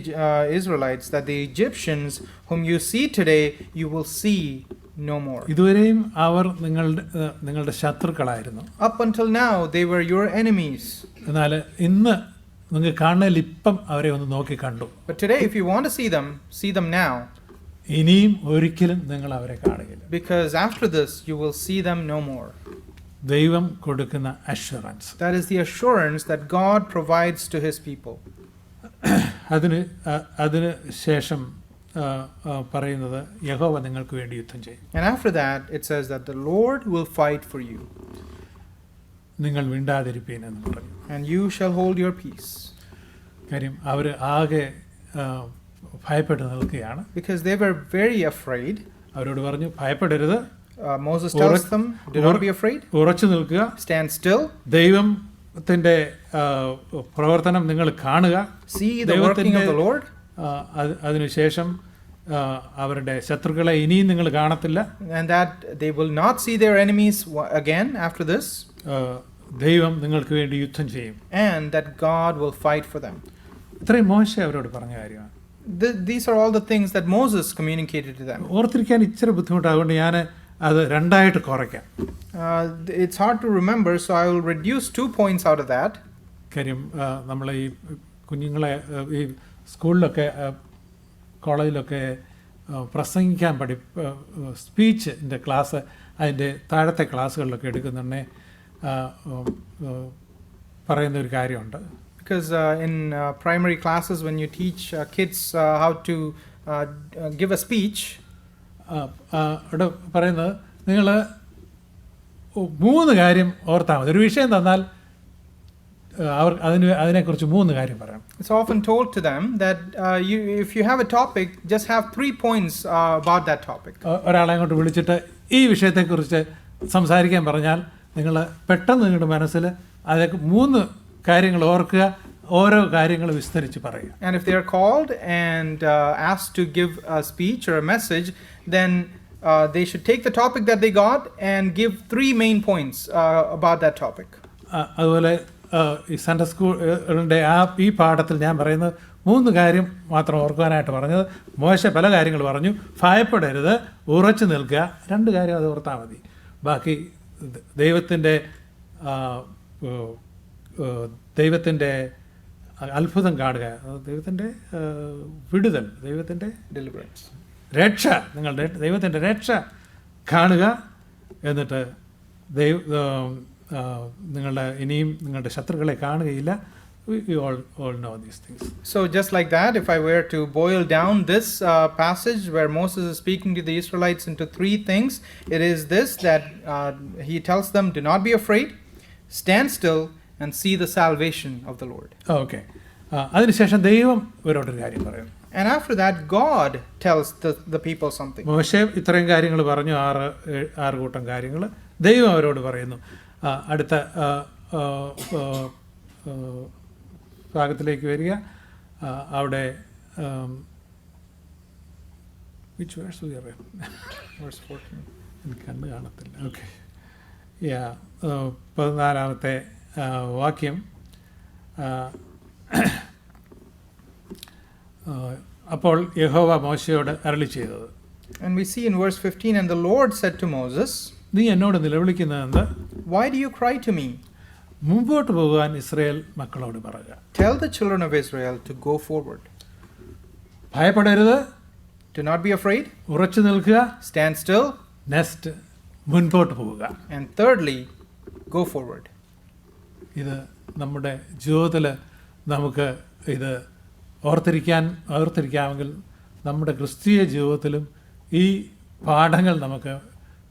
Israelites that the Egyptians whom you see today you will see no more. ഇതുവരെയും അവർ നിങ്ങളുടെ ശത്രുക്കളായിരുന്നു. Up until now they were your enemies. എന്നാൽ ഇന്ന് നിങ്ങൾ കാണുന്നതിൽ ഇപ്പം അവരെ ഒന്ന് നോക്കി കണ്ടു. But today if you want to see them now. ഇനിയും ഒരിക്കലും നിങ്ങൾ അവരെ കാണുകയില്ല. Because after this you will see them no more. ദൈവം കൊടുക്കുന്ന assurance. That is the assurance that God provides to his people. അതിന് ശേഷം പറയുന്നത്, യഹോവ നിങ്ങൾക്ക് വേണ്ടി യുദ്ധം ചെയ്യും. And after that it says that the Lord will fight for you. നിങ്ങൾ മിണ്ടാതിരിപ്പീൻ എന്ന് പറഞ്ഞു. And you shall hold your peace. കാര്യം അവർ ആകെ ഭയപ്പെട്ട് നിൽക്കുകയാണ്. Because they were very afraid. അവരോട് പറഞ്ഞു, ഭയപ്പെടരുത്. Moses tells them, do not be afraid. ഉറച്ചു നിൽക്കുക. Stand still. ദൈവത്തിന്റെ പ്രവർത്തനം നിങ്ങൾ കാണുക. See the working of the Lord. അതിനുശേഷം അവരുടെ ശത്രുക്കളെ ഇനിയും നിങ്ങൾ കാണത്തില്ല. And that they will not see their enemies again after this. ദൈവം നിങ്ങൾക്ക് വേണ്ടി യുദ്ധം ചെയ്യും. and that God will fight for them. ഇത്രയും മോശെ അവരോട് പറഞ്ഞ കാര്യമാണ്. These are all the things that Moses communicated to them. ഓർത്തിരിക്കാൻ ഇച്ചിരി ബുദ്ധിമുട്ടാണ്, അതുകൊണ്ട് ഞാൻ അത് രണ്ടായിട്ട് കുറയ്ക്കാം. It's hard to remember, so I will reduce 2 points out of that. കാര്യം നമ്മൾ ഈ കുഞ്ഞുങ്ങളെ ഈ സ്കൂളിലൊക്കെ കോളേജിലൊക്കെ പ്രസംഗിക്കാൻ സ്പീച്ചിൻ്റെ ക്ലാസ് അതിൻ്റെ താഴത്തെ ക്ലാസ്സുകളിലൊക്കെ എടുക്കുന്നുണ്ടെ പറയുന്ന ഒരു കാര്യമുണ്ട്. Because in primary classes, when you teach kids how to give a speech, അവിടെ പറയുന്നത് നിങ്ങൾ 3 കാര്യം ഓർത്താൽ മതി. ഒരു വിഷയം തന്നാൽ അതിനെക്കുറിച്ച് 3 കാര്യം പറയാം. It's often told to them that if you have a topic, just have 3 points about that topic. ഒരാളെ അങ്ങോട്ട് വിളിച്ചിട്ട് ഈ വിഷയത്തെക്കുറിച്ച് സംസാരിക്കാൻ പറഞ്ഞാൽ നിങ്ങൾ പെട്ടെന്ന് നിങ്ങളുടെ മനസ്സിൽ അതൊക്കെ 3 കാര്യങ്ങൾ ഓർക്കുക, ഓരോ കാര്യങ്ങൾ വിസ്തരിച്ച് പറയുക. And if they are called and asked to give a speech or a message, then they should take the topic that they got and give 3 main points about that topic. അതുപോലെ ഈ സൺഡേ സ്കൂളിൻ്റെ ഈ പാഠത്തിൽ ഞാൻ പറയുന്നത് 3 കാര്യം മാത്രം ഓർക്കാനായിട്ട് പറഞ്ഞത്. മോശെ പല കാര്യങ്ങൾ പറഞ്ഞു. ഭയപ്പെടരുത്, ഉറച്ചു നിൽക്കുക, 2 കാര്യം അത് ഓർത്താൽ മതി. ബാക്കി ദൈവത്തിൻ്റെ അത്ഭുതം കാണുക, ദൈവത്തിൻ്റെ വിടുതൽ, ദൈവത്തിൻ്റെ Deliverance, രക്ഷ, നിങ്ങളുടെ ദൈവത്തിൻ്റെ രക്ഷ കാണുക. എന്നിട്ട് നിങ്ങളുടെ ഇനിയും നിങ്ങളുടെ ശത്രുക്കളെ കാണുകയില്ല. We all know these things. So just like that, if I were to boil down this passage where Moses is speaking to the Israelites into 3 things, it is this, that he tells them, do not be afraid, stand still and see the salvation of the Lord. Okay. അതിനുശേഷം ദൈവം ഇവരോടൊരു കാര്യം പറയും. And after that, God tells the people something. മോശെ ഇത്രയും കാര്യങ്ങൾ പറഞ്ഞു, 6 കൂട്ടം കാര്യങ്ങൾ. ദൈവം അവരോട് പറയുന്നു. അടുത്ത ഭാഗത്തിലേക്ക് വരിക. അവിടെ which verse we are in? Verse 14. എനിക്ക് കണ്ണ് കാണത്തില്ല. ഓക്കെ, 14-ാമത്തെ വാക്യം. അപ്പോൾ യഹോവ മോശയോട് അരുളി ചെയ്തത്. And we see in verse 15, and the Lord said to Moses, നീ എന്നോട് നിലവിളിക്കുന്നതെന്ത്? why do you cry to me? മുമ്പോട്ട് പോകാൻ ഇസ്രായേൽ മക്കളോട് പറയുക. Tell the children of Israel to go forward. ഭയപ്പെടരുത്, do not be afraid, ഉറച്ചു നിൽക്കുക, stand still, നെക്സ്റ്റ് മുൻപോട്ട് പോവുക. and thirdly, go forward. ഇത് നമ്മുടെ ജീവിതത്തിൽ നമുക്ക് ഇത് ഓർത്തിരിക്കാമെങ്കിൽ നമ്മുടെ ക്രിസ്തീയ ജീവിതത്തിലും ഈ പാഠങ്ങൾ നമുക്ക്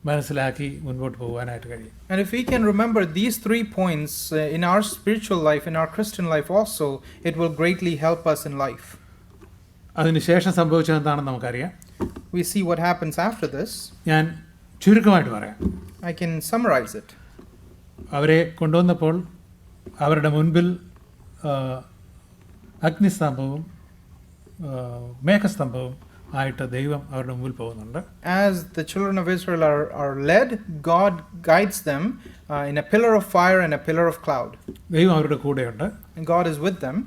മനസ്സിലാക്കി മുൻപോട്ട് പോകാനായിട്ട് കഴിയും. And if we can remember these 3 points in our spiritual life, in our Christian life also, it will greatly help us in life. അതിനുശേഷം സംഭവിച്ചത് എന്താണെന്ന് നമുക്കറിയാം. We see what happens after this. ഞാൻ ചുരുക്കമായിട്ട് പറയാം. I can summarize it. അവരെ കൊണ്ടുവന്നപ്പോൾ അവരുടെ മുൻപിൽ അഗ്നിസ്തംഭവും മേഘസ്തംഭവും ആയിട്ട് ദൈവം അവരുടെ മുമ്പിൽ പോകുന്നുണ്ട്. As the children of Israel are led, God guides them in a pillar of fire and a pillar of cloud. ദൈവം അവരുടെ കൂടെയുണ്ട്. And God is with them.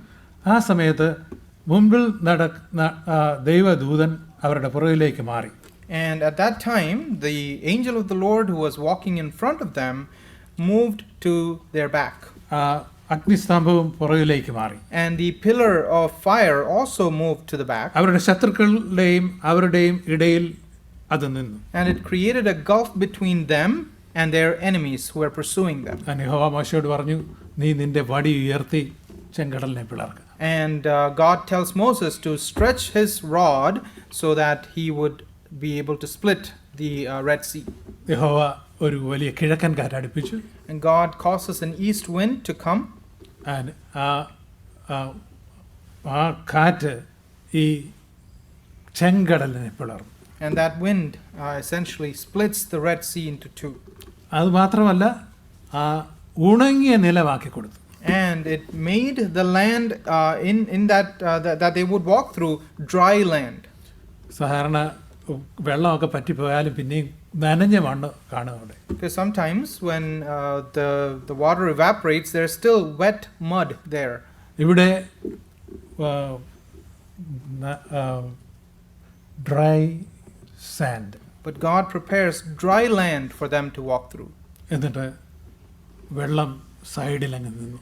ആ സമയത്ത് മുൻപിൽ ദൈവദൂതൻ അവരുടെ പുറകിലേക്ക് മാറി. And at that time, the angel of the Lord who was walking in front of them moved to their back. അഗ്നിസ്തംഭവും പുറകിലേക്ക് മാറി. And the pillar of fire also moved to the back. അവരുടെ ശത്രുക്കളുടെയും അവരുടെയും ഇടയിൽ അത് നിന്നു. And it created a gulf between them and their enemies who were pursuing them. യഹോവ മോശയോട് പറഞ്ഞു, നീ നിന്റെ വടി ഉയർത്തി ചെങ്കടലിനെ പിളർക്കുക. And God tells Moses to stretch his rod so that he would be able to split the Red Sea. യഹോവ ഒരു വലിയ കിഴക്കൻ കാറ്റ് അടുപ്പിച്ചു. And God causes an east wind to come. And ആ കാറ്റ് ഈ ചെങ്കടലിനെ പിളർന്നു. And that wind essentially splits the Red Sea into 2. അതുമാത്രമല്ല, ആ ഉണങ്ങിയ നിലമാക്കി കൊടുത്തു. And it made the land in that they would walk through dry land. സാധാരണ വെള്ളമൊക്കെ പറ്റിപ്പോയാലും പിന്നെയും നനഞ്ഞ മണ്ണ് കാണും അവിടെ. Because sometimes when the water evaporates, there's still wet mud there. ഇവിടെ dry sand, But God prepares dry land for them to walk through. എന്നിട്ട് വെള്ളം സൈഡിൽ അങ്ങ് നിന്നു.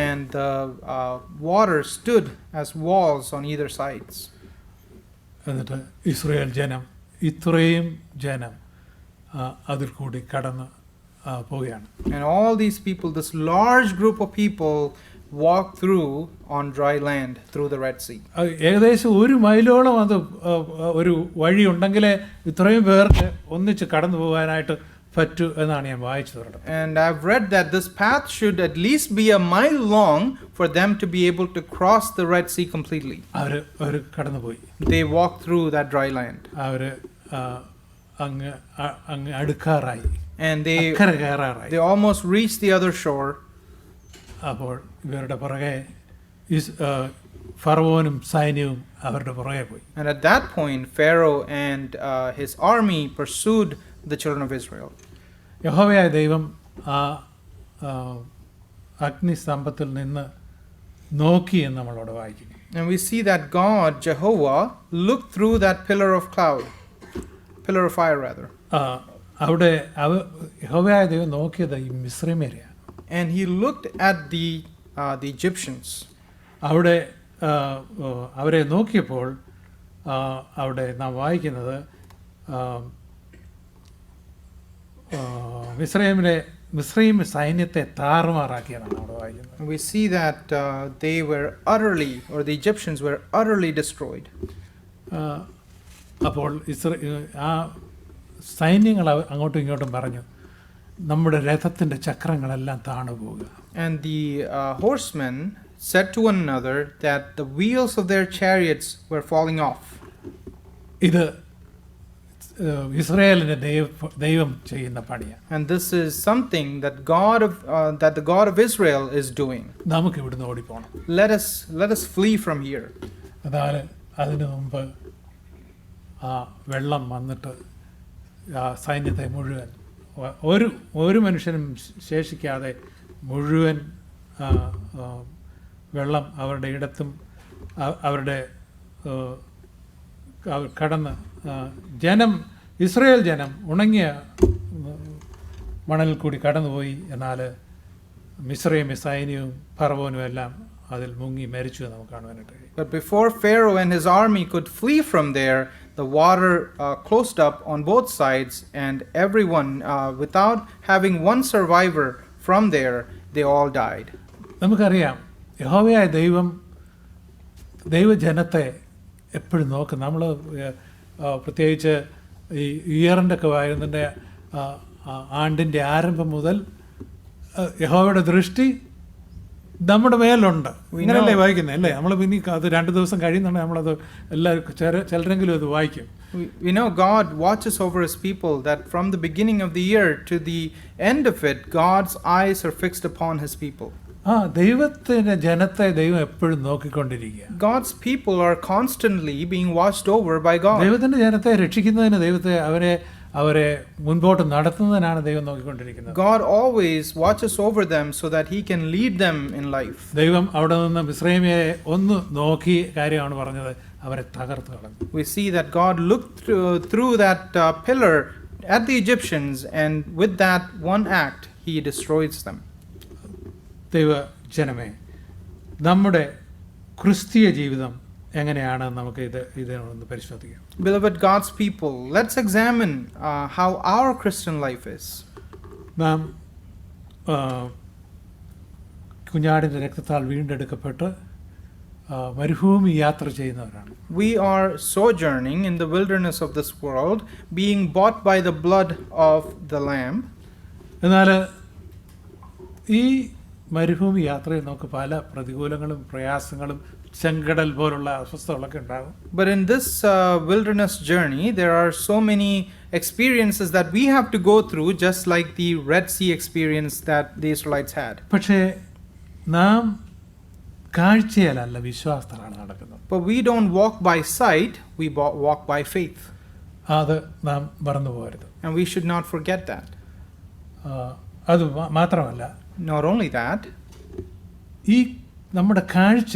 And the water stood as walls on either sides. എന്നിട്ട് Israel ജനം, ഇത്രയും ജനം അതിൽ കൂടി കടന്ന് പോവുകയാണ്. And all these people, this large group of people, walk through on dry land through the Red Sea. ഏകദേശം 1 മൈലോളം അത് ഒരു വഴി ഉണ്ടെങ്കിലേ ഇത്രയും പേർക്ക് ഒന്നിച്ച് കടന്നു പോകാനായിട്ട് പറ്റൂ എന്നാണ് ഞാൻ വായിച്ചത്. And I've read that this path should at least be a mile long for them to be able to cross the Red Sea completely. അവർ കടന്നുപോയി. They walked through that dry land. അവർ അങ്ങ് അടുക്കാറായി. And they almost reached the other shore. അപ്പോൾ ഇവരുടെ പുറകെ ഫറവോനും സൈന്യവും അവരുടെ പുറകെ പോയി. And at that point, Pharaoh and his army pursued the children of Israel. യഹോവയായ ദൈവം ആ അഗ്നിസ്തംഭത്തിൽ നിന്ന് നോക്കി എന്ന് നമ്മളോട് വായിക്കുന്നു. And we see that God, Jehovah, looked through that pillar of fire rather. അവിടെ യഹോവയായ ദൈവം നോക്കിയത് ഈ മിസ്രൈമ്യരെയാണ്. And he looked at the Egyptians. അവിടെ അവരെ നോക്കിയപ്പോൾ അവിടെ നാം വായിക്കുന്നത് മിസ്രൈം സൈന്യത്തെ താറുമാറാക്കിയതാണ് അവിടെ വായിക്കുന്നത്. We see that they were utterly, or the Egyptians were utterly destroyed. അപ്പോൾ ആ സൈന്യങ്ങൾ അങ്ങോട്ടും ഇങ്ങോട്ടും പറഞ്ഞു, നമ്മുടെ രഥത്തിന്റെ ചക്രങ്ങളെല്ലാം താണു പോവുക. And the horsemen said to one another that the wheels of their chariots were falling off. ഇത് ഇസ്രായേലിന്റെ ദൈവം ചെയ്യുന്ന പണിയാണ്. And this is something that the God of Israel is doing. നമുക്ക് ഇവിടുന്ന് ഓടിപ്പോണം. Let us flee from here. അതാണ് അതിനു മുമ്പ് ആ വെള്ളം വന്നിട്ട് ആ സൈന്യത്തെ മുഴുവൻ ഒരു മനുഷ്യനും ശേഷിക്കാതെ മുഴുവൻ വെള്ളം അവരുടെ ഇടത്തും അവരുടെ കടന്ന് ഇസ്രായേൽ ജനം ഉണങ്ങിയ മണലിൽ കൂടി കടന്നുപോയി. എന്നാൽ മിസ്രൈം സൈന്യവും ഫറവോനും എല്ലാം അതിൽ മുങ്ങി മരിച്ചു എന്ന് നമുക്ക് കാണുവാനായിട്ട് കഴിയും. But before Pharaoh and his army could flee from there, the water closed up on both sides, and everyone, without having one survivor from there, they all died. നമുക്കറിയാം യഹോവയായ ദൈവജനത്തെ എപ്പോഴും നോക്കും. നമ്മൾ പ്രത്യേകിച്ച് ഈ ഇയറിൻ്റെ ഒക്കെ വായുന്നതിൻ്റെ ആണ്ടിൻ്റെ ആരംഭം മുതൽ യഹോവയുടെ ദൃഷ്ടി നമ്മുടെ മേലുണ്ട്. ഇങ്ങനെയല്ലേ വായിക്കുന്നത് അല്ലേ? നമ്മൾ പിന്നെ അത് 2 ദിവസം കഴിയുന്നുണ്ടെങ്കിൽ നമ്മളത് എല്ലാവർക്കും ചിലരെങ്കിലും അത് വായിക്കും. We know God watches over his people, that from the beginning of the year to the end of it, God's eyes are fixed upon his people. ദൈവത്തിന്റെ ജനത്തെ ദൈവം എപ്പോഴും നോക്കിക്കൊണ്ടിരിക്കുക. God's people are constantly being watched over by God. ദൈവത്തിന്റെ ജനത്തെ രക്ഷിക്കുന്നതിന് അവരെ മുൻപോട്ട് നടത്തുന്നതിനാണ് ദൈവം നോക്കിക്കൊണ്ടിരിക്കുന്നത്. God always watches over them so that he can lead them in life. ദൈവം അവിടെ നിന്ന് മിസ്രൈമിയെ ഒന്ന് നോക്കി കാര്യമാണ് പറഞ്ഞത്, അവരെ തകർത്ത് കളഞ്ഞു. We see that God looked through that pillar at the Egyptians, and with that one act he destroys them. ദൈവജനമേ, നമ്മുടെ ക്രിസ്തീയ ജീവിതം എങ്ങനെയാണ് നമുക്ക് ഇതിനൊന്ന് പരിശോധിക്കാം. Beloved God's people, let's examine how our Christian life is. നാം കുഞ്ഞാടിൻ്റെ രക്തത്താൽ വീണ്ടെടുക്കപ്പെട്ട് മരുഭൂമി യാത്ര ചെയ്യുന്നവരാണ്. We are sojourning in the wilderness of this world, being bought by the blood of the Lamb. എന്നാൽ ഈ മരുഭൂമി യാത്രയിൽ നമുക്ക് പല പ്രതികൂലങ്ങളും പ്രയാസങ്ങളും ചെങ്കടൽ പോലുള്ള അസ്വസ്ഥതകളൊക്കെ ഉണ്ടാകും. But in this wilderness journey, there are so many experiences that we have to go through, just like the Red Sea experience that the Israelites had. പക്ഷേ നാം കാഴ്ചയിലല്ല വിശ്വാസത്തിലാണ് നടക്കുന്നത്. But we don't walk by sight, we walk by faith. അത് നാം മറന്നു പോകരുത്. And we should not forget that. അത് മാത്രമല്ല, Not only that, ഈ നമ്മുടെ കാഴ്ച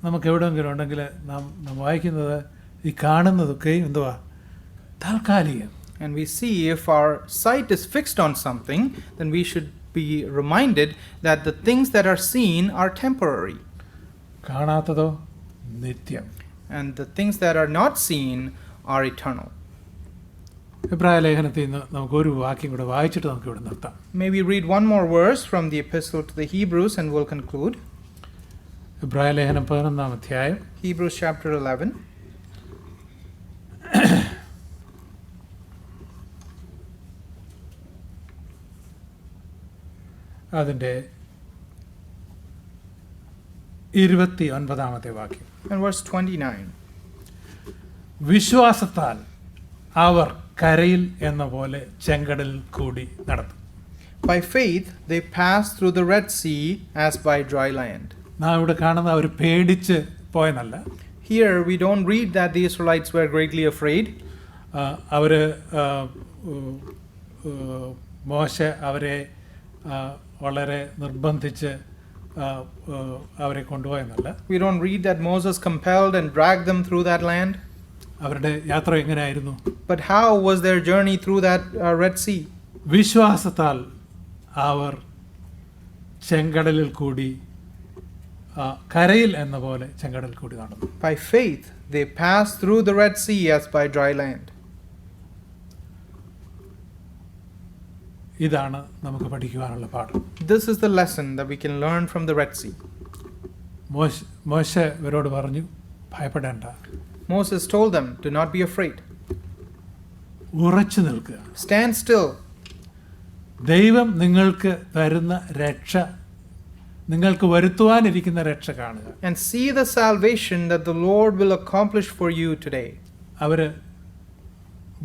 നമുക്ക് എവിടെയെങ്കിലും ഉണ്ടെങ്കിൽ നാം വായിക്കുന്നത് ഈ കാണുന്നതൊക്കെയും എന്തുവാ, താൽക്കാലികം. and we see if our sight is fixed on something, then we should be reminded that the things that are seen are temporary, കാണാത്തതോ നിത്യം. and the things that are not seen are eternal. എബ്രായ ലേഖനത്തിൽ നിന്ന് നമുക്കൊരു വാക്യം കൂടെ വായിച്ചിട്ട് നമുക്ക് ഇവിടെ നിർത്താം. May we read one more verse from the epistle to the Hebrews and we'll conclude. എബ്രായ ലേഖനം 11-ാം അധ്യായം, Hebrews chapter 11. അതിൻ്റെ 29-ാമത്തെ വാക്യം. And verse 29. വിശ്വാസത്താൽ അവർ കരയിൽ എന്ന പോലെ ചെങ്കടലിൽ കൂടി നടന്നു. By faith they passed through the Red Sea as by dry land. നാം ഇവിടെ കാണുന്ന അവർ പേടിച്ച് പോയെന്നല്ല. Here we don't read that the Israelites were greatly afraid. അവർ മോശ അവരെ വളരെ നിർബന്ധിച്ച് അവരെ കൊണ്ടുപോയെന്നല്ല. We don't read that Moses compelled and dragged them through that land. അവരുടെ യാത്ര എങ്ങനെയായിരുന്നു? But how was their journey through that Red Sea? വിശ്വാസത്താൽ അവർ ചെങ്കടലിൽ കൂടി കരയിൽ എന്ന പോലെ ചെങ്കടലിൽ കൂടി നടന്നു. By faith they passed through the Red Sea as by dry land. ഇതാണ് നമുക്ക് പഠിക്കുവാനുള്ള പാഠം. This is the lesson that we can learn from the Red Sea. മോശ ഇവരോട് പറഞ്ഞു, ഭയപ്പെടേണ്ട. Moses told them, do not be afraid. ഉറച്ചു നിൽക്കുക. Stand still. ദൈവം നിങ്ങൾക്ക് തരുന്ന രക്ഷ, നിങ്ങൾക്ക് വരുത്തുവാനിരിക്കുന്ന രക്ഷ കാണുക. And see the salvation that the Lord will accomplish for you today. അവര്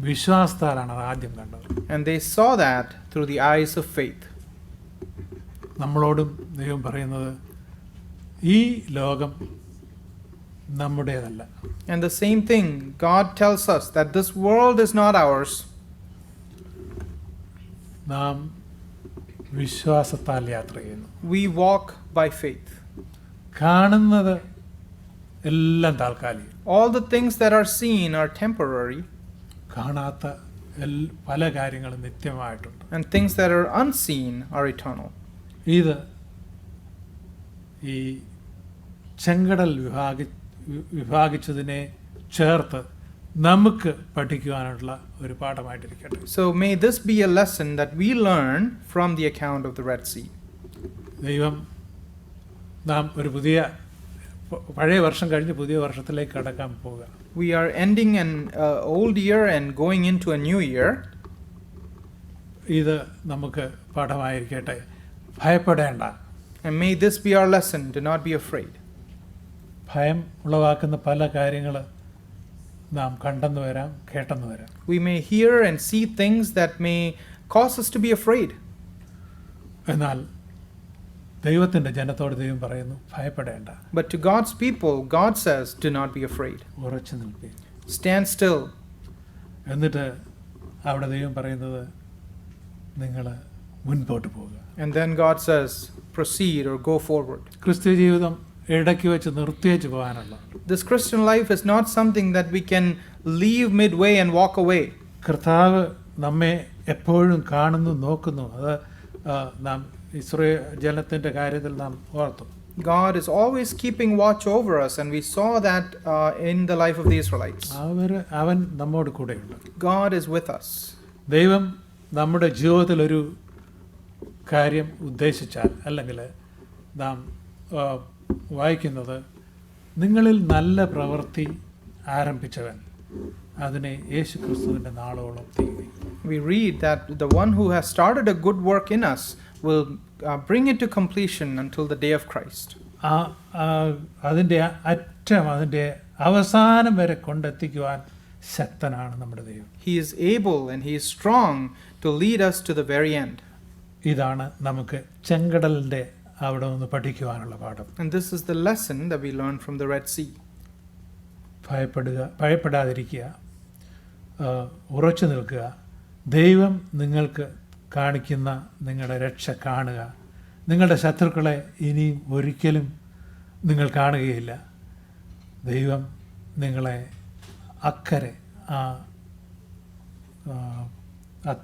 വിശ്വാസത്താലാണ് അത് ആദ്യം കണ്ടത്. And they saw that through the eyes of faith. നമ്മളോടും ദൈവം പറയുന്നത്, ഈ ലോകം നമ്മുടേതല്ല. And the same thing, God tells us that this world is not ours. നാം വിശ്വാസത്താൽ യാത്ര ചെയ്യുന്നു. We walk by faith. കാണുന്നത് എല്ലാം താൽക്കാലികം. All the things that are seen are temporary. കാണാത്ത പല കാര്യങ്ങളും നിത്യമായിട്ടുണ്ട്. And things that are unseen are eternal. ഇത് ഈ ചെങ്കടൽ വിഭാഗിച്ചതിനെ ചേർത്ത് നമുക്ക് പഠിക്കുവാനുള്ള ഒരു പാഠമായിട്ടിരിക്കട്ടെ. So may this be a lesson that we learn from the account of the Red Sea. ദൈവം നാം ഒരു പഴയ വർഷം കഴിഞ്ഞ് പുതിയ വർഷത്തിലേക്ക് കടക്കാൻ പോവുക. We are ending an old year and going into a new year. ഇത് നമുക്ക് പാഠമായിരിക്കട്ടെ. ഭയപ്പെടേണ്ട. And may this be our lesson, do not be afraid. ഭയം ഉളവാക്കുന്ന പല കാര്യങ്ങൾ നാം കണ്ടെന്ന് വരാം, കേട്ടെന്ന് വരാം. We may hear and see things that may cause us to be afraid. എന്നാൽ ദൈവത്തിൻ്റെ ജനത്തോട് ദൈവം പറയുന്നു, ഭയപ്പെടേണ്ട. But to God's people, God says, do not be afraid. ഉറച്ചു നിൽക്കുക. Stand still. എന്നിട്ട് അവിടെ ദൈവം പറയുന്നത്, നിങ്ങൾ മുൻപോട്ട് പോവുക. And then God says, proceed or go forward. ക്രിസ്ത്യ ജീവിതം ഇടയ്ക്ക് വെച്ച് നിർത്തിയേച്ച് പോകാനുള്ള. This Christian life is not something that we can leave midway and walk away. കർത്താവ് നമ്മെ എപ്പോഴും കാണുന്നു, നോക്കുന്നു. അത് നാം ഇസ്രായേൽ ജനത്തിൻ്റെ കാര്യത്തിൽ നാം ഓർത്തു. God is always keeping watch over us, and we saw that in the life of the Israelites. അവൻ നമ്മോട് കൂടെയുണ്ട്. God is with us. ദൈവം നമ്മുടെ ജീവിതത്തിൽ ഒരു കാര്യം ഉദ്ദേശിച്ചാൽ, അല്ലെങ്കിൽ നാം വായിക്കുന്നത്, നിങ്ങളിൽ നല്ല പ്രവൃത്തി ആരംഭിച്ചവൻ അതിനെ യേശു ക്രിസ്തുവിൻ്റെ നാളോളം തീരും. We read that the one who has started a good work in us will bring it to completion until the day of Christ. അതിൻ്റെ അറ്റം, അതിൻ്റെ അവസാനം വരെ കൊണ്ടെത്തിക്കുവാൻ ശക്തനാണ് നമ്മുടെ ദൈവം. He is able and he is strong to lead us to the very end. ഇതാണ് നമുക്ക് ചെങ്കടലിൻ്റെ അവിടെ നിന്ന് പഠിക്കുവാനുള്ള പാഠം. And this is the lesson that we learn from the Red Sea. ഭയപ്പെടാതിരിക്കുക, ഉറച്ചു നിൽക്കുക. ദൈവം നിങ്ങൾക്ക് കാണിക്കുന്ന നിങ്ങളുടെ രക്ഷ കാണുക. നിങ്ങളുടെ ശത്രുക്കളെ ഇനിയും ഒരിക്കലും നിങ്ങൾ കാണുകയില്ല. ദൈവം നിങ്ങളെ അക്കരെ ആ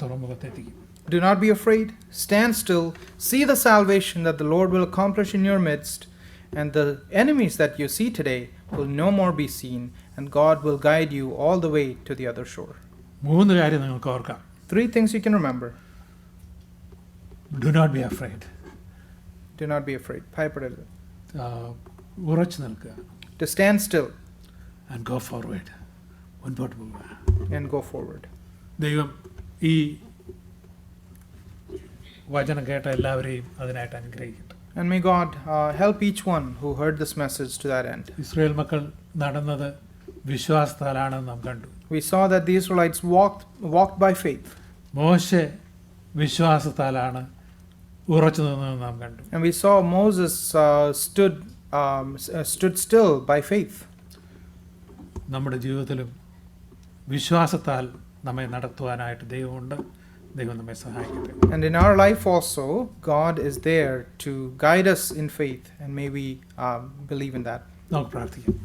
തുറമുഖത്തെത്തിക്കും. Do not be afraid. Stand still. See the salvation that the Lord will accomplish in your midst. And the enemies that you see today will no more be seen. And God will guide you all the way to the other shore. 3 കാര്യം നിങ്ങൾക്ക് ഓർക്കാം. 3 things you can remember. Do not be afraid. Do not be afraid. ഭയപ്പെടരുത്. ഉറച്ചു നിൽക്കുക. To stand still. And go forward. മുൻപോട്ട് പോവുക. And go forward. ദൈവം ഈ വചനം കേട്ട എല്ലാവരെയും അതിനായിട്ട് അനുഗ്രഹിക്കട്ടെ. And may God help each one who heard this message to that end. Israel മക്കൾ നടന്നത് വിശ്വാസത്താലാണെന്ന് നാം കണ്ടു. We saw that the Israelites walked by faith. മോശെ വിശ്വാസത്താലാണ് ഉറച്ചു നിന്നതെന്ന് നാം കണ്ടു. And we saw Moses stood still by faith. നമ്മുടെ ജീവിതത്തിലും വിശ്വാസത്താൽ നമ്മെ നടത്തുവാനായിട്ട് ദൈവമുണ്ട്. ദൈവം നമ്മെ സഹായിക്കട്ടെ. And in our life also, God is there to guide us in faith, and may we believe in that. നമുക്ക് പ്രാർത്ഥിക്കാം.